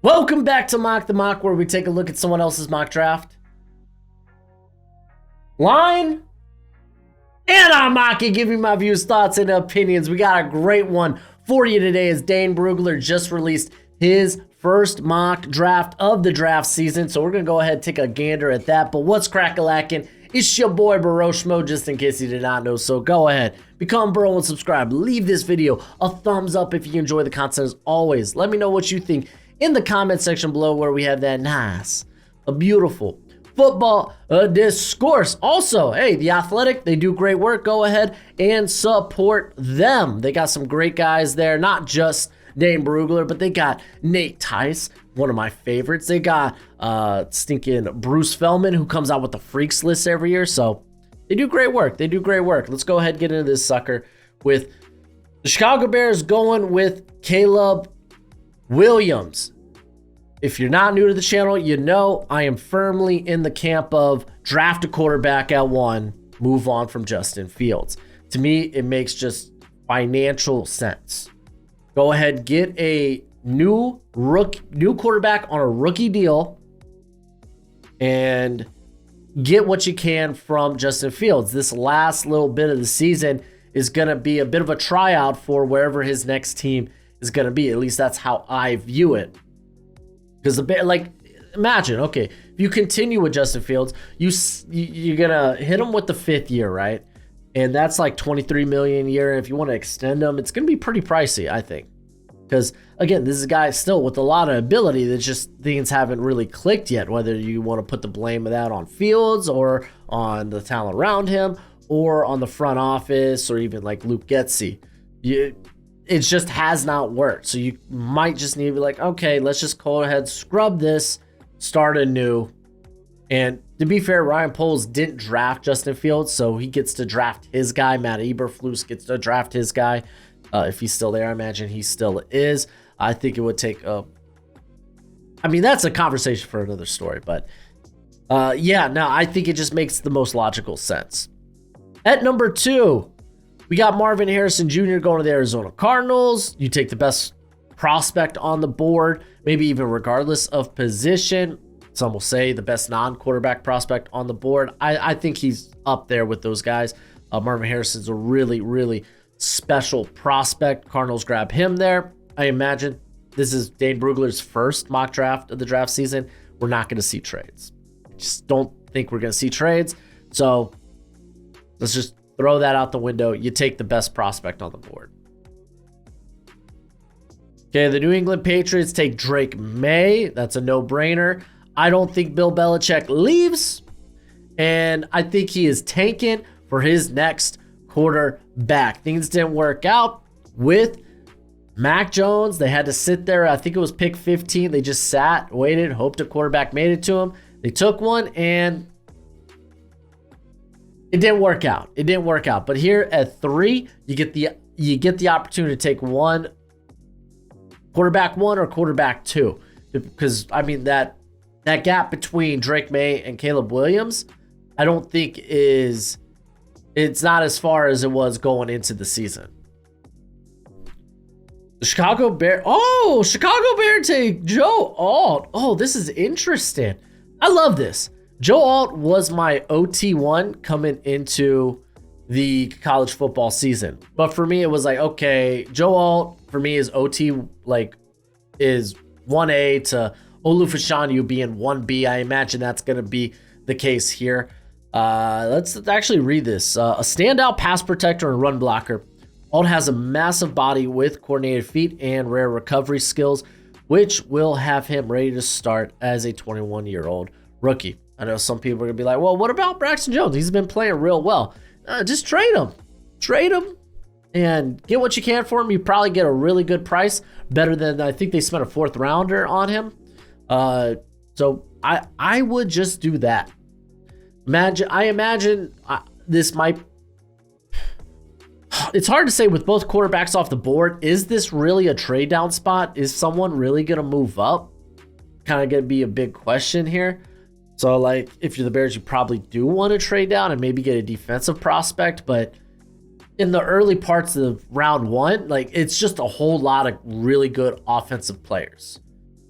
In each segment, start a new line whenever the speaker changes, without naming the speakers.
Welcome back to Mock the Mock, where we take a look at someone else's mock draft. Line. And I'm mocking, giving my views, thoughts, and opinions. We got a great one for you today as Dane Brugler just released his first mock draft of the draft season. So we're going to go ahead and take a gander at that. But what's crack-a-lackin'? It's your boy Broshmo, just in case you did not know. So go ahead, become bro and subscribe. Leave this video a thumbs up if you enjoy the content as always. Let me know what you think in the comment section below, where we have that nice, a beautiful football discourse. Also, hey, The Athletic, they do great work. Go ahead and support them. They got some great guys there, not just Dane Brugler, but they got Nate Tice, one of my favorites. They got stinking Bruce Feldman, who comes out with the Freaks list every year. So they do great work. They do great work. Let's go ahead and get into this sucker with the Chicago Bears going with Caleb Williams. If you're not new to the channel, you know I am firmly in the camp of draft a quarterback at 1, move on from Justin Fields. To me, it makes just financial sense. Go ahead, get a new quarterback on a rookie deal and get what you can from Justin Fields. This last little bit of the season is going to be a bit of a tryout for wherever his next team is going to be. At least that's how I view it. Because imagine, okay, if you continue with Justin Fields, you're going to hit him with the 5th year, right? And that's like $23 million a year. And if you want to extend him, it's going to be pretty pricey, I think. Because, again, this is a guy still with a lot of ability that just things haven't really clicked yet, whether you want to put the blame of that on Fields or on the talent around him or on the front office or even like Luke Getsy. It just has not worked. So you might just need to be like, okay, let's just go ahead, scrub this, start anew. And to be fair, Ryan Poles didn't draft Justin Fields, so he gets to draft his guy. Matt Eberflus gets to draft his guy. If he's still there, I imagine he still is. I think it would take that's a conversation for another story. But I think it just makes the most logical sense. At number 2, we got Marvin Harrison Jr. going to the Arizona Cardinals. You take the best prospect on the board, maybe even regardless of position. Some will say the best non-quarterback prospect on the board. I think he's up there with those guys. Marvin Harrison's a really, really special prospect. Cardinals grab him there. I imagine this is Dane Brugler's first mock draft of the draft season. We're not going to see trades. Just don't think we're going to see trades. So let's just throw that out the window. You take the best prospect on the board. Okay, the New England Patriots take Drake Maye. That's a no-brainer. I don't think Bill Belichick leaves, and I think he is tanking for his next quarterback. Things didn't work out with Mac Jones. They had to sit there. I think it was pick 15. They just sat, waited, hoped a quarterback made it to him. They took one, and it didn't work out. It didn't work out. But here at 3, you get the opportunity to take one quarterback 1 or quarterback 2, because that gap between Drake Maye and Caleb Williams, I don't think it's not as far as it was going into the season. The Chicago Bears take Joe Alt. Oh, this is interesting. I love this. Joe Alt was my OT1 coming into the college football season. But for me, it was like, okay, Joe Alt for me is OT, is 1A to Olufashanu being 1B. I imagine that's going to be the case here. Let's actually read this. A standout pass protector and run blocker. Alt has a massive body with coordinated feet and rare recovery skills, which will have him ready to start as a 21-year-old rookie. I know some people are going to be like, well, what about Braxton Jones? He's been playing real well. Just trade him. Trade him and get what you can for him. You probably get a really good price, better than I think they spent a 4th rounder on him. So I would just do that. I imagine this might... It's hard to say with both quarterbacks off the board. Is this really a trade down spot? Is someone really going to move up? Kind of going to be a big question here. So, if you're the Bears, you probably do want to trade down and maybe get a defensive prospect. But in the early parts of round 1, it's just a whole lot of really good offensive players.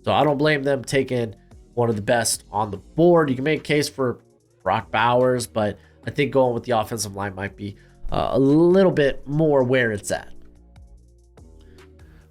So I don't blame them taking one of the best on the board. You can make a case for Brock Bowers, but I think going with the offensive line might be a little bit more where it's at.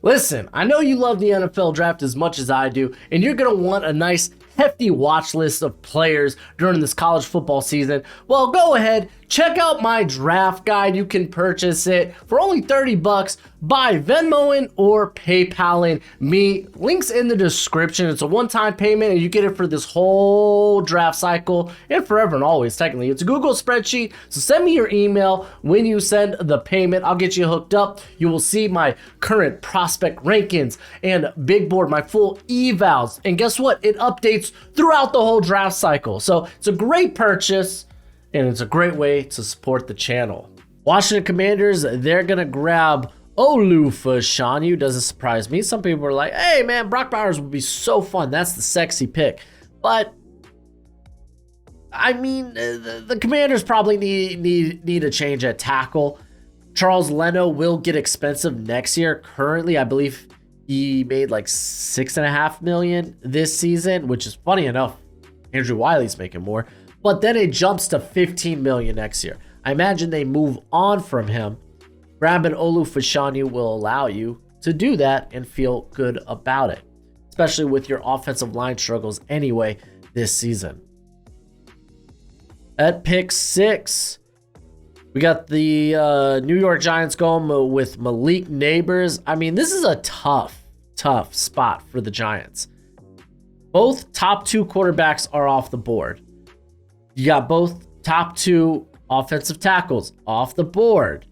Listen, I know you love the NFL draft as much as I do, and you're going to want a nice hefty watch list of players during this college football season. Well, go ahead, check out my draft guide. You can purchase it for only $30 by Venmoing or PayPaling me. Links in the description. It's a one-time payment, and you get it for this whole draft cycle and forever and always, technically. It's a Google spreadsheet, so send me your email when you send the payment. I'll get you hooked up. You will see my current prospect rankings and big board, my full evals. And guess what? It updates throughout the whole draft cycle. So it's a great purchase, and it's a great way to support the channel. Washington Commanders, they're going to grab Olu. Doesn't surprise me. Some people are like, hey, man, Brock Bowers would be so fun. That's the sexy pick. But, I mean, the Commanders probably need a change at tackle. Charles Leno will get expensive next year. Currently, I believe he made like $6.5 million this season, which is funny enough. Andrew Wiley's making more. But then it jumps to $15 million next year. I imagine they move on from him. Grabbing Olu will allow you to do that and feel good about it, especially with your offensive line struggles anyway this season. At pick 6, we got the New York Giants going with Malik Neighbors. I mean, this is a tough spot for the Giants. Both top 2 quarterbacks are off the board. You got both top 2 offensive tackles off the board.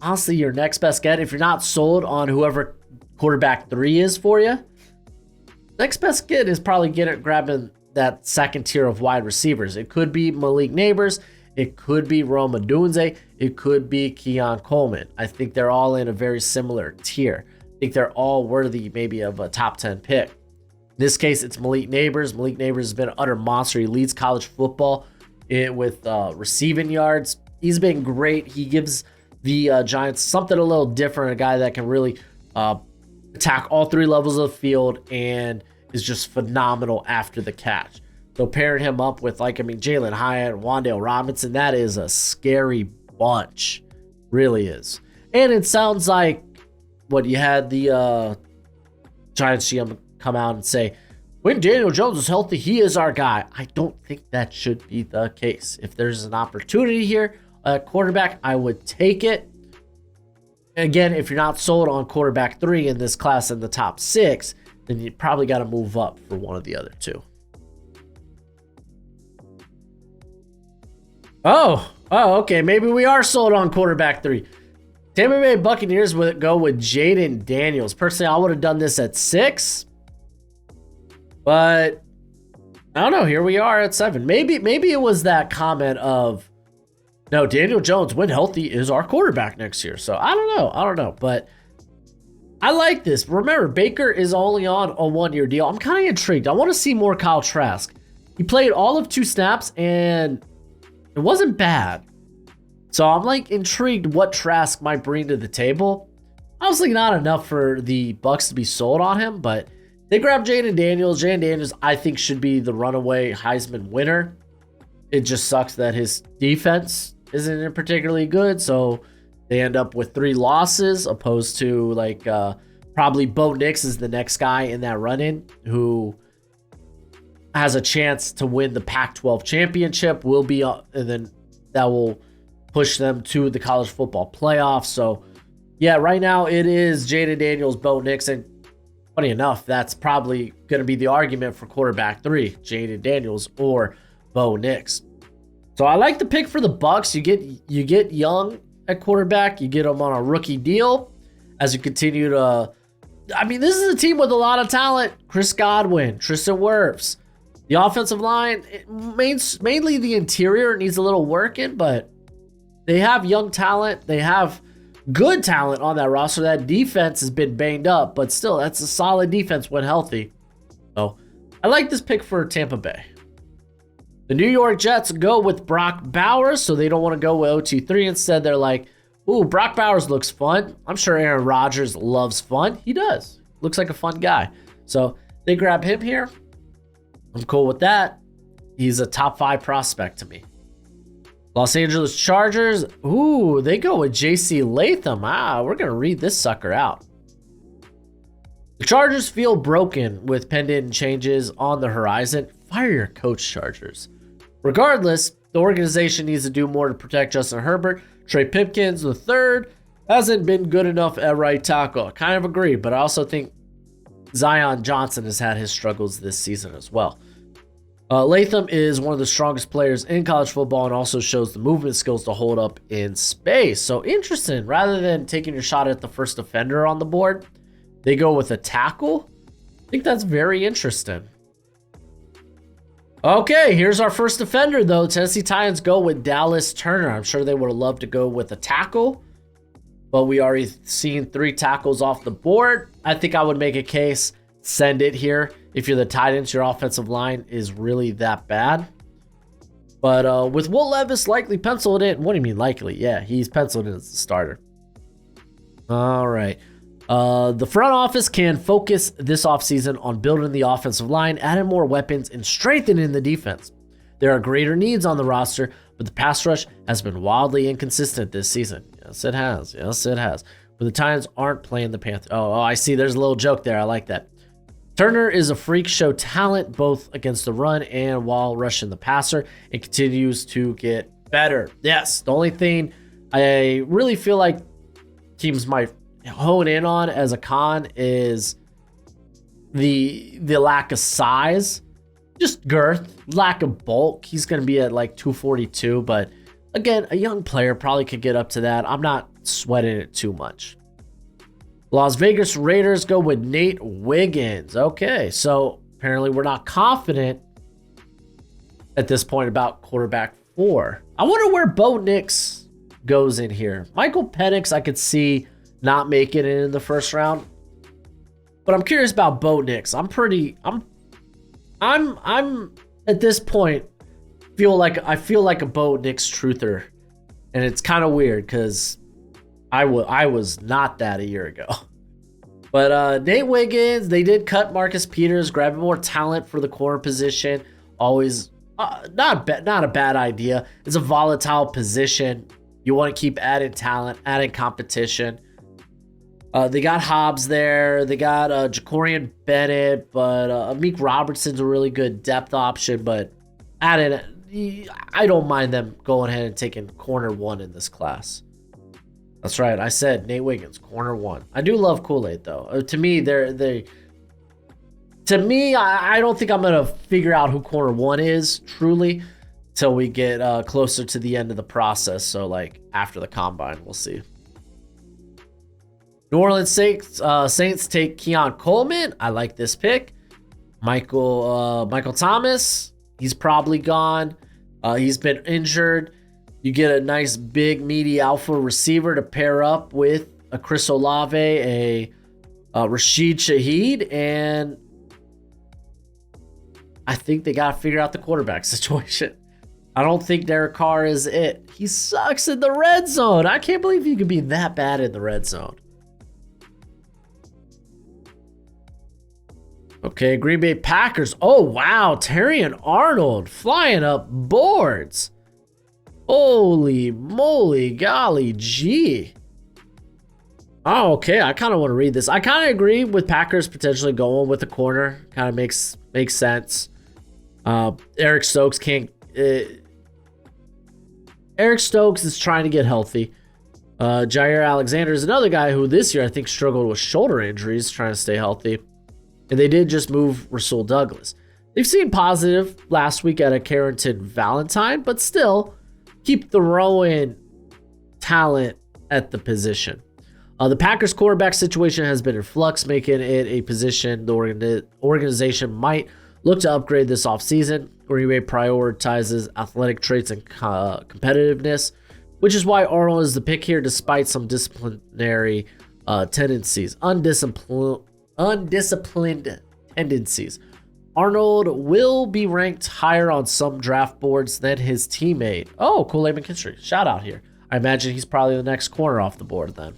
Honestly, your next best get, if you're not sold on whoever quarterback 3 is for you, next best get is probably grabbing that second tier of wide receivers. It could be Malik Neighbors. It could be Rome Odunze. It could be Keon Coleman. I think they're all in a very similar tier. I think they're all worthy maybe of a top 10 pick. In this case, it's Malik Neighbors. Malik Neighbors has been an utter monster. He leads college football with receiving yards. He's been great. He gives the Giants something a little different, a guy that can really attack all 3 levels of the field and is just phenomenal after the catch. So pairing him up with, Jalen Hyatt, Wan'Dale Robinson, that is a scary bunch. Really is. And it sounds like what you had the Giants GM come out and say, when Daniel Jones is healthy, he is our guy. I don't think that should be the case. If there's an opportunity here at quarterback, I would take it. Again, if you're not sold on quarterback 3 in this class in the top 6, then you probably got to move up for one of the other 2. Oh, okay. Maybe we are sold on quarterback 3. Tampa Bay Buccaneers would go with Jaden Daniels. Personally, I would have done this at 6. But I don't know. Here we are at 7. Maybe it was that comment of, no, Daniel Jones, when healthy, is our quarterback next year. So I don't know. But I like this. Remember, Baker is only on a 1-year deal. I'm kind of intrigued. I want to see more Kyle Trask. He played all of 2 snaps, and it wasn't bad. So I'm intrigued what Trask might bring to the table. Obviously not enough for the Bucs to be sold on him, but they grabbed Jaden Daniels. Jaden Daniels, I think, should be the runaway Heisman winner. It just sucks that his defense isn't particularly good, so they end up with 3 losses, opposed to probably Bo Nix is the next guy in that run-in who has a chance to win the Pac-12 championship. Will be, and then that will push them to the college football playoffs. So, yeah, right now it is Jaden Daniels, Bo Nix, and funny enough, that's probably going to be the argument for quarterback 3, Jaden Daniels or Bo Nix. So I like the pick for the Bucs. You get young at quarterback. You get them on a rookie deal as you continue to. I mean, this is a team with a lot of talent. Chris Godwin, Tristan Wirfs. The offensive line, mainly the interior, needs a little work in, but they have young talent. They have good talent on that roster. That defense has been banged up, but still, that's a solid defense when healthy. So I like this pick for Tampa Bay. The New York Jets go with Brock Bowers, so they don't want to go with OT3. Instead, they're like, ooh, Brock Bowers looks fun. I'm sure Aaron Rodgers loves fun. He does. Looks like a fun guy. So they grab him here. I'm cool with that. He's a top 5 prospect to me. Los Angeles Chargers. Ooh, they go with J.C. Latham. We're going to read this sucker out. The Chargers feel broken with pending changes on the horizon. Fire your coach, Chargers. Regardless, the organization needs to do more to protect Justin Herbert. Trey Pipkins III hasn't been good enough at right tackle. I kind of agree, but I also think Zion Johnson has had his struggles this season as well. Latham is one of the strongest players in college football and also shows the movement skills to hold up in space. So interesting. Rather than taking your shot at the first defender on the board, they go with a tackle. I think that's very interesting. Okay, here's our first defender, though. Tennessee Titans go with Dallas Turner. I'm sure they would have loved to go with a tackle, but we already seen 3 tackles off the board. I think I would make a case, send it here. If you're the Titans, your offensive line is really that bad. But with Will Levis likely penciled in. What do you mean likely? Yeah, he's penciled in as the starter. All right. The front office can focus this offseason on building the offensive line, adding more weapons, and strengthening the defense. There are greater needs on the roster, but the pass rush has been wildly inconsistent this season. Yes, it has. Yes, it has. But the Titans aren't playing the Panthers. Oh, I see. There's a little joke there. I like that. Turner is a freak show talent, both against the run and while rushing the passer, and continues to get better. Yes, the only thing I really feel like teams might hone in on as a con is the lack of size, just girth, lack of bulk. He's going to be at like 242, but again, a young player probably could get up to that. I'm not sweating it too much. Las Vegas Raiders go with Nate Wiggins. Okay, so apparently we're not confident at this point about quarterback 4. I wonder where Bo Nix goes in here. Michael Penix, I could see not making it in the first round, but I'm curious about Bo Nix. I'm at this point I feel like a Bo Nix truther, and it's kind of weird because I was not that a year ago. But Nate Wiggins, they did cut Marcus Peters, grabbing more talent for the corner position. Always not a bad idea. It's a volatile position. You want to keep adding talent, adding competition. They got Hobbs there. They got Jacorian Bennett, but Amik Robertson's a really good depth option. But I don't mind them going ahead and taking corner 1 in this class. That's right. I said Nate Wiggins, corner 1. I do love Kool-Aid though. To me, I don't think I'm gonna figure out who corner 1 is truly till we get closer to the end of the process. So like after the combine, we'll see. New Orleans Saints take Keon Coleman. I like this pick. Michael Thomas, he's probably gone. He's been injured. You get a nice big meaty alpha receiver to pair up with a Chris Olave, a Rashid Shaheed, and I think they got to figure out the quarterback situation. I don't think Derek Carr is it. He sucks in the red zone. I can't believe you could be that bad in the red zone. Okay, Green Bay Packers. Oh, wow. Terrion Arnold flying up boards. Holy moly, golly gee. Oh, okay. I kind of want to read this. I kind of agree with Packers potentially going with the corner. Kind of makes sense. Eric Stokes Eric Stokes is trying to get healthy. Jair Alexander is another guy who this year I think struggled with shoulder injuries, trying to stay healthy. And they did just move Rasul Douglas. They've seen positive last week at a Carrington Valentine, but still keep throwing talent at the position. The Packers quarterback situation has been in flux, making it a position the organization might look to upgrade this offseason. Green Bay prioritizes athletic traits and competitiveness, which is why Arnold is the pick here despite some disciplinary tendencies. Undisciplined tendencies. Arnold will be ranked higher on some draft boards than his teammate. Oh, Kool-Aid McKinstry. Shout out here. I imagine he's probably the next corner off the board then.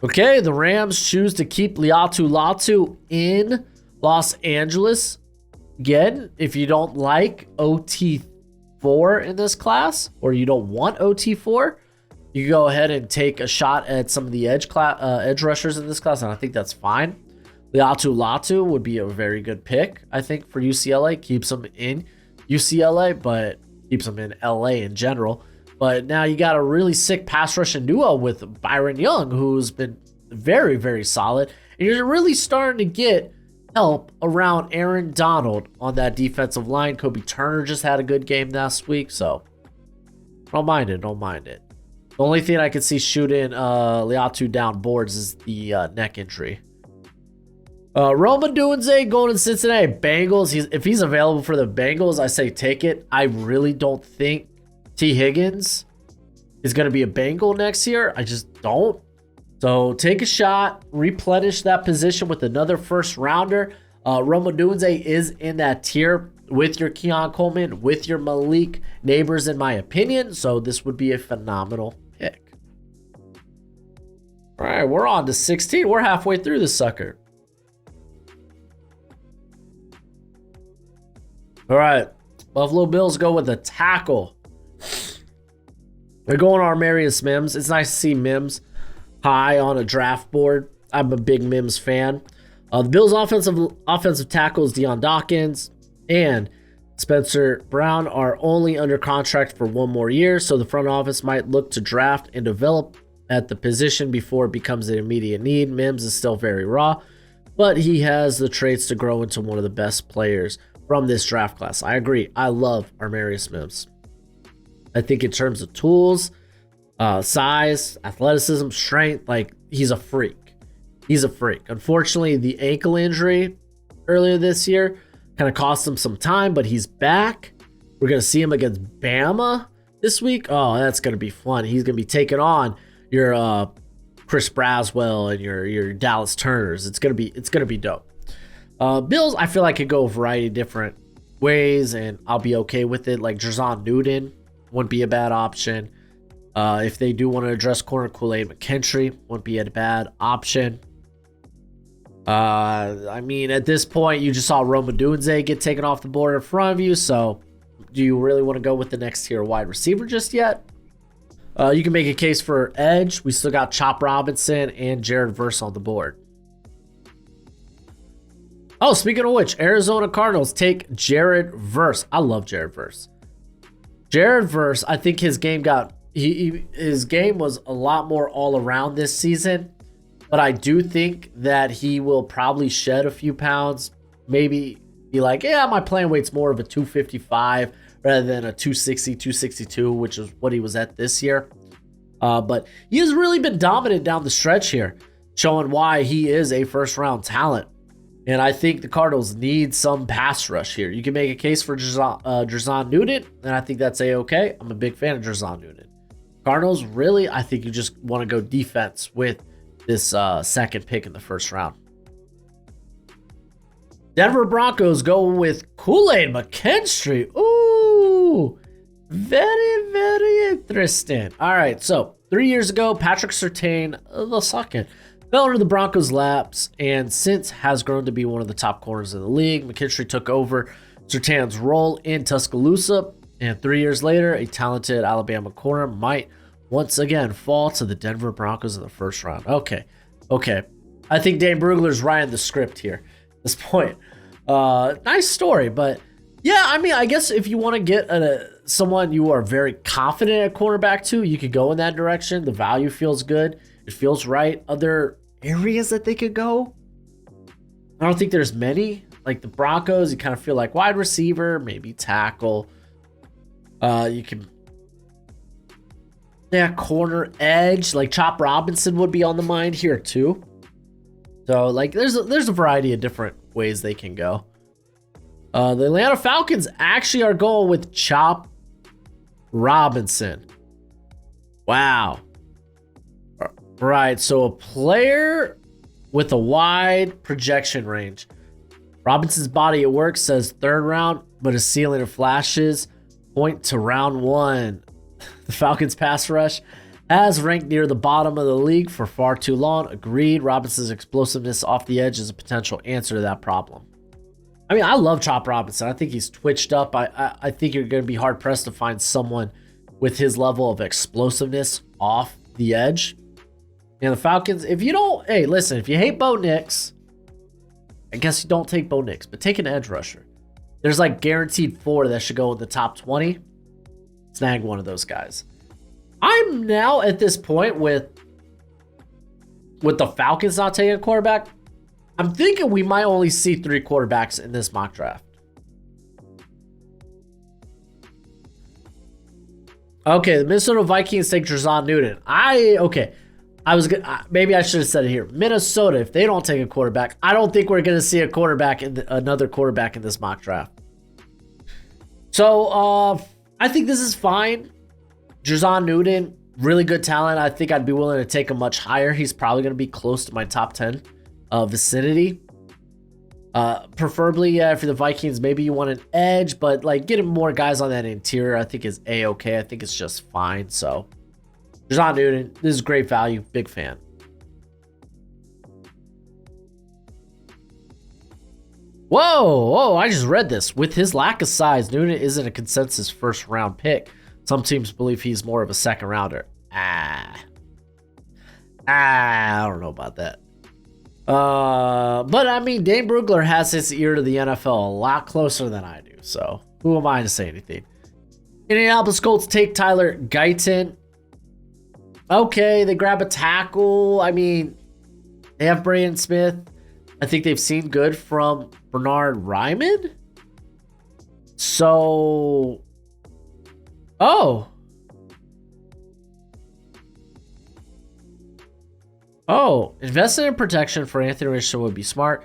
Okay, the Rams choose to keep Latu in Los Angeles. Again, if you don't like OT4 in this class, or you don't want OT4, you go ahead and take a shot at some of the edge rushers in this class, and I think that's fine. Latu would be a very good pick, I think, for UCLA. Keeps them in UCLA, but keeps them in LA in general. But now you got a really sick pass rushing duo with Byron Young, who's been very, very solid. And you're really starting to get help around Aaron Donald on that defensive line. Kobe Turner just had a good game last week, so don't mind it. The only thing I could see shooting Latu down boards is the neck injury. Rome Odunze going to Cincinnati Bengals. If he's available for the Bengals, I say take it. I really don't think T. Higgins is going to be a Bengal next year. I just don't. So take a shot, replenish that position with another first rounder. Rome Odunze is in that tier with your Keon Coleman, with your Malik Neighbors, in my opinion. So this would be a phenomenal pick. All right, we're on to 16. We're halfway through this sucker. All right, Buffalo Bills go with a tackle. They're going Armarius Mims. It's nice to see Mims high on a draft board. I'm a big Mims fan. The Bills' offensive tackles Deion Dawkins and Spencer Brown are only under contract for one more year, so the front office might look to draft and develop at the position before it becomes an immediate need. Mims is still very raw, but he has the traits to grow into one of the best players from this draft class. I agree. I love Armarius Mims. I think in terms of tools, size, athleticism, strength, like he's a freak. He's a freak. Unfortunately, the ankle injury earlier this year kind of cost him some time, but he's back. We're going to see him against Bama this week. Oh, that's going to be fun. He's going to be taking on your Chris Braswell and your Dallas Turners. It's going to be dope. Bills, I feel like could go a variety of different ways, and I'll be okay with it. Like Jon Newton wouldn't be a bad option. If they do want to address corner, Kool-Aid McKinstry wouldn't be a bad option. I mean, at this point, you just saw Rome Odunze get taken off the board in front of you, so do you really want to go with the next tier wide receiver just yet? You can make a case for edge. We still got Chop Robinson and Jared Verse on the board. Oh, speaking of which, Arizona Cardinals take Jared Verse. I love Jared Verse. Jared Verse, I think his game his game was a lot more all around this season, but I do think that he will probably shed a few pounds, maybe be like, yeah, my playing weight's more of a 255 rather than a 260, 262, which is what he was at this year. But he has really been dominant down the stretch here, showing why he is a first round talent. And I think the Cardinals need some pass rush here. You can make a case for Jon Newton, and I think that's A-okay. I'm a big fan of Jon Newton. Cardinals, really, I think you just want to go defense with this second pick in the first round. Denver Broncos go with Kool-Aid McKinstry. Ooh, very, very interesting. All right, so 3 years ago, Patrick Surtain, the second, fell into the Broncos' laps and since has grown to be one of the top corners in the league. McKinstry took over Surtain's role in Tuscaloosa, and 3 years later, a talented Alabama corner might once again fall to the Denver Broncos in the first round. Okay. I think Dane Brugler's writing the script here at this point. Nice story, but yeah, I mean, I guess if you want to get someone you are very confident at cornerback to, you could go in that direction. The value feels good. It feels right. Other areas that they could go, I don't think there's many. Like the Broncos, you kind of feel like wide receiver, maybe tackle. You can, corner, edge. Like Chop Robinson would be on the mind here too. So like, there's a variety of different ways they can go. The Atlanta Falcons actually are going with Chop Robinson. Wow. Right, so a player with a wide projection range. Robinson's body at work says third round, but his ceiling of flashes point to round one. The Falcons pass rush has ranked near the bottom of the league for far too long. Agreed. Robinson's explosiveness off the edge is a potential answer to that problem. I mean, I love Chop Robinson. I think he's twitched up. I think you're going to be hard-pressed to find someone with his level of explosiveness off the edge. And the Falcons, if you don't, hey, listen, if you hate Bo Nix, I guess you don't take Bo Nix, but take an edge rusher. There's like guaranteed 4 that should go in the top 20. Snag one of those guys. I'm now at this point with the Falcons not taking a quarterback. I'm thinking we might only see 3 quarterbacks in this mock draft. Okay, the Minnesota Vikings take Jon Newton. Maybe I should have said it here. Minnesota, if they don't take a quarterback, I don't think we're going to see another quarterback in this mock draft. So I think this is fine. Jon Newton, really good talent. I think I'd be willing to take him much higher. He's probably going to be close to my top 10 vicinity. Preferably, for the Vikings, maybe you want an edge, but like getting more guys on that interior, I think is A-okay. I think it's just fine. So, Jon Newton, this is great value. Big fan. Whoa, I just read this. With his lack of size, Newton isn't a consensus first round pick. Some teams believe he's more of a second rounder. I don't know about that. But I mean, Dane Brugler has his ear to the NFL a lot closer than I do. So who am I to say anything? Indianapolis Colts take Tyler Guyton. Okay, they grab a tackle. I mean, they have Braden Smith. I think they've seen good from Bernard Ryman. So, investing in protection for Anthony Richardson would be smart.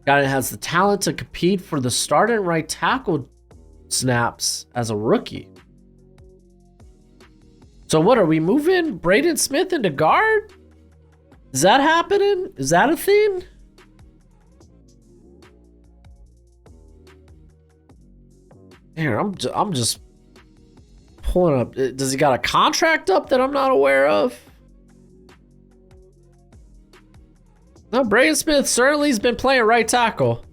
Guy that has the talent to compete for the starting right tackle snaps as a rookie. So what, are we moving Braden Smith into guard? Is that happening? Is that a thing? Here, I'm just pulling up. Does he got a contract up that I'm not aware of? No, Braden Smith certainly has been playing right tackle.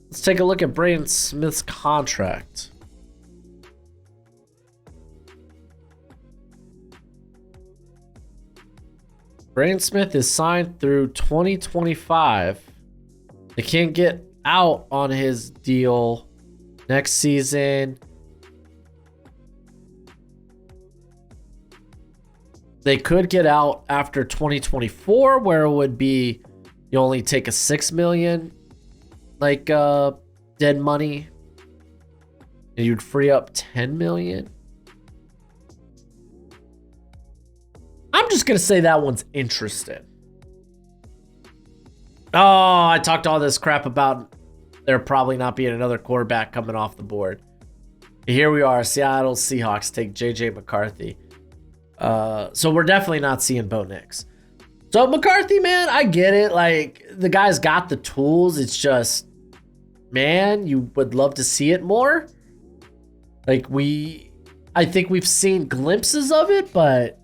Let's take a look at Braden Smith's contract. Braden Smith is signed through 2025. They can't get out on his deal next season. They could get out after 2024, where it would be you only take a $6 million dead money, and you'd free up $10 million. I'm just gonna say that one's interesting. Oh, I talked all this crap about there probably not being another quarterback coming off the board. Here we are, Seattle Seahawks take JJ McCarthy. So we're definitely not seeing Bo Nix. So McCarthy, man, I get it. Like, the guy's got the tools. It's just, man, you would love to see it more. Like, I think we've seen glimpses of it, but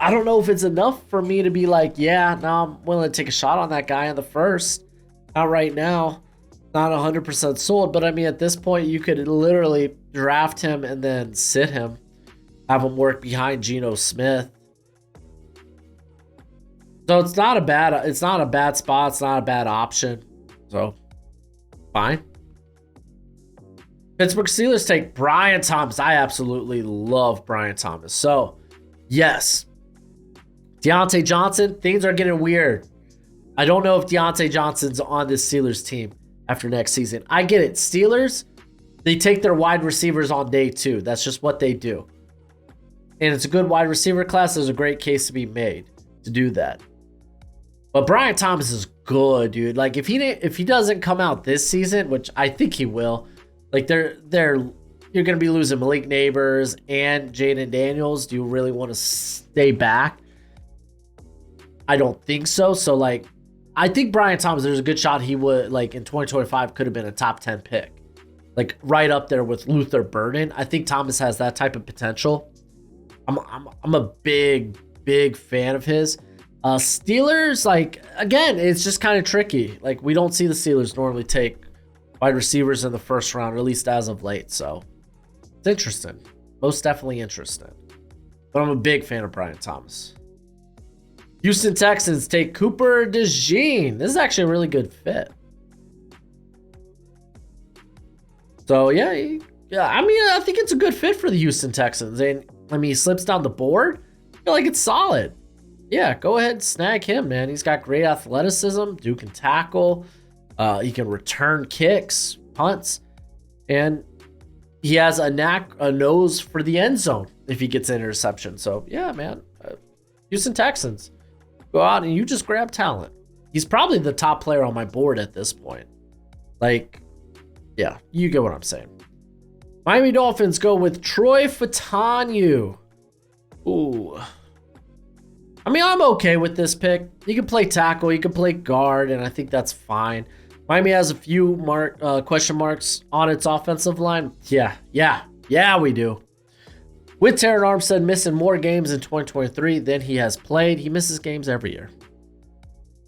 I don't know if it's enough for me to be like, yeah, no, I'm willing to take a shot on that guy in the first. Not right now. Not 100% sold, but I mean, at this point, you could literally draft him and then sit him. Have him work behind Geno Smith. So it's not a bad spot. It's not a bad option. So, fine. Pittsburgh Steelers take Brian Thomas. I absolutely love Brian Thomas. So, yes. Deontay Johnson, things are getting weird. I don't know if Deontay Johnson's on this Steelers team after next season. I get it. Steelers, they take their wide receivers on day 2. That's just what they do. And it's a good wide receiver class. There's a great case to be made to do that. But Brian Thomas is good, dude. Like, if he doesn't come out this season, which I think he will, like you're gonna be losing Malik Neighbors and Jaden Daniels. Do you really want to stay back? I don't think so. So, like, I think Brian Thomas, there's a good shot he would, like, in 2025 could have been a top 10 pick. Like, right up there with Luther Burden. I think Thomas has that type of potential. I'm a big fan of his. Steelers, like, again, it's just kind of tricky. Like, we don't see the Steelers normally take wide receivers in the first round, or at least as of late. So it's interesting. Most definitely interesting. But I'm a big fan of Brian Thomas. Houston Texans take Cooper DeJean. This is actually a really good fit. So, yeah, I mean, I think it's a good fit for the Houston Texans. And, I mean, he slips down the board. I feel like it's solid. Yeah, go ahead and snag him, man. He's got great athleticism. Dude can tackle. He can return kicks, punts. And he has a nose for the end zone if he gets an interception. So, yeah, man. Houston Texans. Go out and you just grab talent. He's probably the top player on my board at this point. Like, yeah, you get what I'm saying. Miami Dolphins go with Troy Fautanu. Ooh. I mean, I'm okay with this pick. He can play tackle, he can play guard, and I think that's fine. Miami has a few question marks on its offensive line. Yeah, we do. With Terran Armstead missing more games in 2023 than he has played, he misses games every year.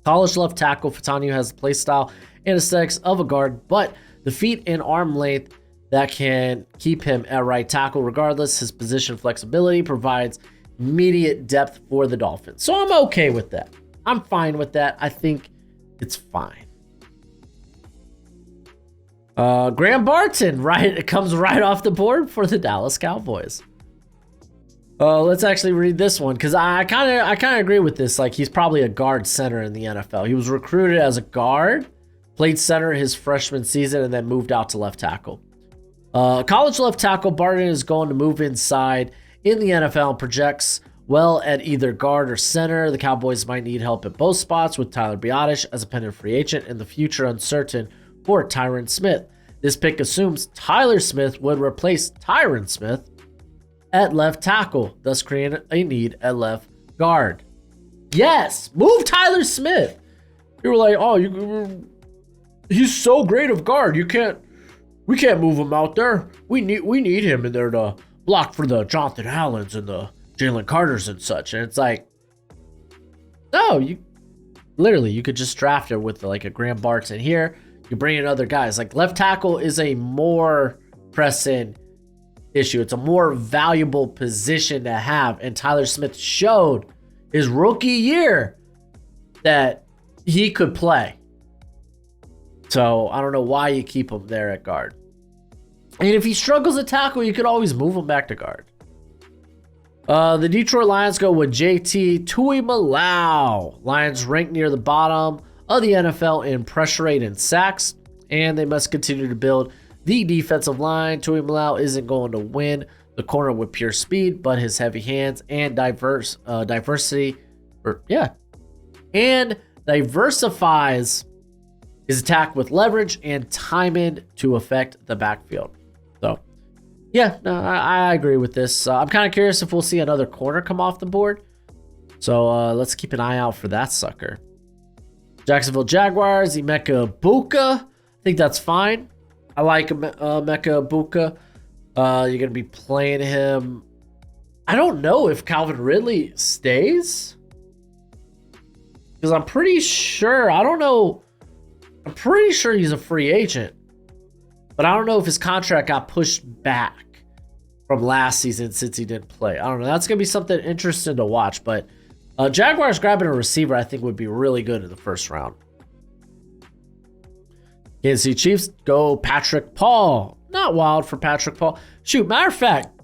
College left tackle, Fautanu has the play style and aesthetics of a guard, but the feet and arm length that can keep him at right tackle regardless. His position flexibility provides immediate depth for the Dolphins. So I'm okay with that. I'm fine with that. I think it's fine. Graham Barton, right? It comes right off the board for the Dallas Cowboys. Let's actually read this one because I kind of agree with this. Like, he's probably a guard center in the NFL. He was recruited as a guard, played center his freshman season, and then moved out to left tackle. College left tackle, Barton is going to move inside in the NFL and projects well at either guard or center. The Cowboys might need help at both spots with Tyler Guyton as a pending free agent and the future uncertain for Tyron Smith. This pick assumes Tyler Smith would replace Tyron Smith at left tackle, thus creating a need at left guard. Yes, move Tyler Smith. You were like, oh, he's so great of guard. We can't move him out there. We need him in there to block for the Jonathan Allens and the Jalen Carters and such. And it's like, no, you could just draft it with like a Graham Barton here. You bring in other guys. Like, left tackle is a more pressing issue. It's a more valuable position to have. And Tyler Smith showed his rookie year that he could play. So I don't know why you keep him there at guard. And if he struggles at tackle, you could always move him back to guard. The Detroit Lions go with JT Tuimoloau. Lions ranked near the bottom of the NFL in pressure rate and sacks, and they must continue to build the defensive line. Tuimoloau isn't going to win the corner with pure speed, but his heavy hands and diversifies his attack with leverage and timing to affect the backfield. So, yeah, no, I agree with this. I'm kind of curious if we'll see another corner come off the board. So let's keep an eye out for that sucker. Jacksonville Jaguars, Emeka Egbuka. I think that's fine. I like Emeka Egbuka. You're going to be playing him. I don't know if Calvin Ridley stays. Because I'm pretty sure, I'm pretty sure he's a free agent. But I don't know if his contract got pushed back from last season since he didn't play. I don't know. That's going to be something interesting to watch. But Jaguars grabbing a receiver, I think, would be really good in the first round. Kansas City Chiefs go Patrick Paul. Not wild for Patrick Paul. Shoot, matter of fact,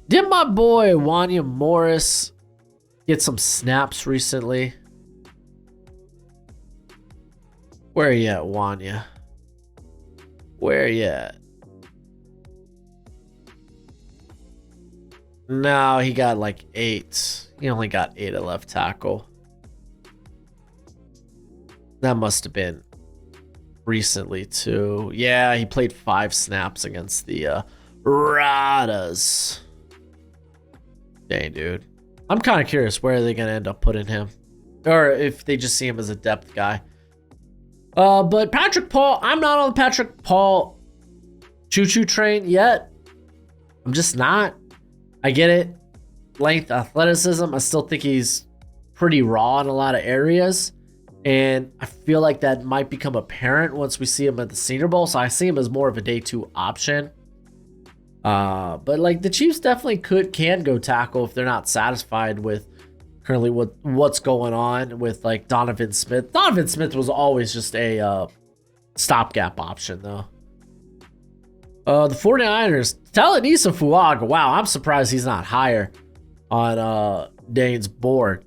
did my boy Wanya Morris get some snaps recently? Where are you at, Wanya? Where are you at? No, he got like 8. He only got 8 at left tackle. That must have been recently too. Yeah, he played 5 snaps against the Raiders. Dang, dude. I'm kind of curious where they're going to end up putting him. Or if they just see him as a depth guy. But Patrick Paul, I'm not on the Patrick Paul choo-choo train yet. I'm just not. I get it. Length, athleticism. I still think he's pretty raw in a lot of areas. And I feel like that might become apparent once we see him at the Senior Bowl. So I see him as more of a day 2 option. But like the Chiefs definitely can go tackle if they're not satisfied with currently what's going on with like Donovan Smith. Donovan Smith was always just a stopgap option though. The 49ers, Talanoa Fuaga. Wow, I'm surprised he's not higher on Dane's board.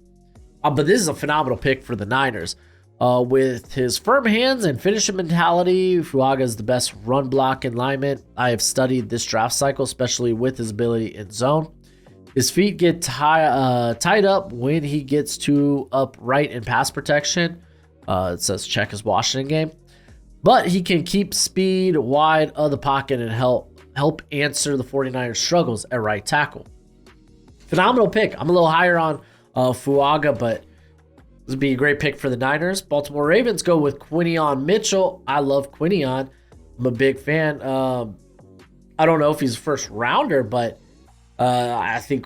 But this is a phenomenal pick for the Niners. With his firm hands and finishing mentality, Fuaga is the best run blocking lineman. I have studied this draft cycle, especially with his ability in zone. His feet get tied up when he gets too upright in pass protection. It says check his Washington game. But he can keep speed wide of the pocket and help answer the 49ers' struggles at right tackle. Phenomenal pick. I'm a little higher on Fuaga, but this would be a great pick for the Niners. Baltimore Ravens go with Quinion Mitchell. I love Quinion. I'm a big fan. I don't know if he's a first rounder, but I think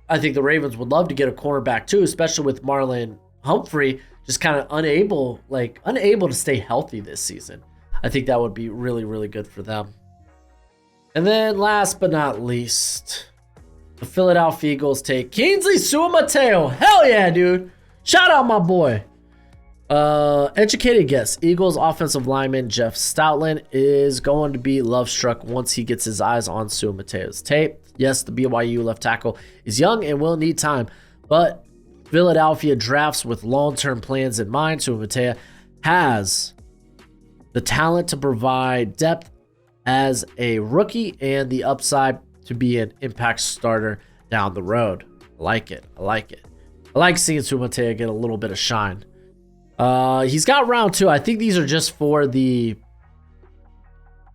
the Ravens would love to get a cornerback too, especially with Marlon Humphrey just kind of unable to stay healthy this season. I think that would be really, really good for them. And then last but not least, the Philadelphia Eagles take Kingsley Suamataio. Hell yeah, dude. Shout out my boy. Educated guess. Eagles offensive lineman Jeff Stoutland is going to be love-struck once he gets his eyes on Suamataio's tape. Yes, the BYU left tackle is young and will need time, but Philadelphia drafts with long-term plans in mind. Suamataio has the talent to provide depth as a rookie and the upside to be an impact starter down the road. I like it. I like seeing Suamataio get a little bit of shine. He's got round 2. I think these are just for the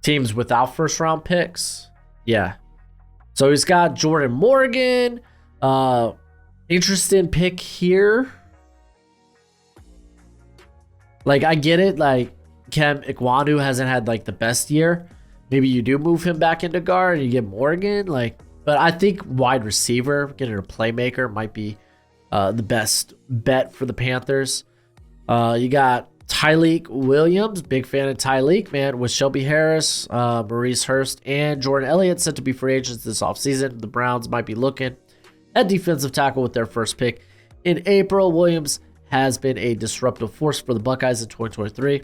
teams without first round picks. Yeah. So he's got Jordan Morgan. Interesting pick here. Like, I get it. Like, Kem Ikwanu hasn't had like the best year. Maybe you do move him back into guard and you get Morgan. Like, but I think wide receiver, getting a playmaker might be the best bet for the Panthers. You got Tyleek Williams, big fan of Tyleek, man, with Shelby Harris, Maurice Hurst, and Jordan Elliott set to be free agents this offseason. The Browns might be looking at defensive tackle with their first pick in April. Williams has been a disruptive force for the Buckeyes in 2023.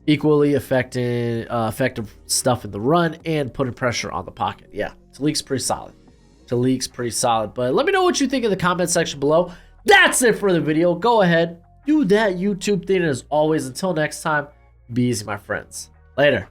Equally effective stuff in the run and putting pressure on the pocket. Yeah, Tyleek's pretty solid. But let me know what you think in the comment section below. That's it for the video. Go ahead, do that YouTube thing. And as always, until next time, be easy, my friends. Later.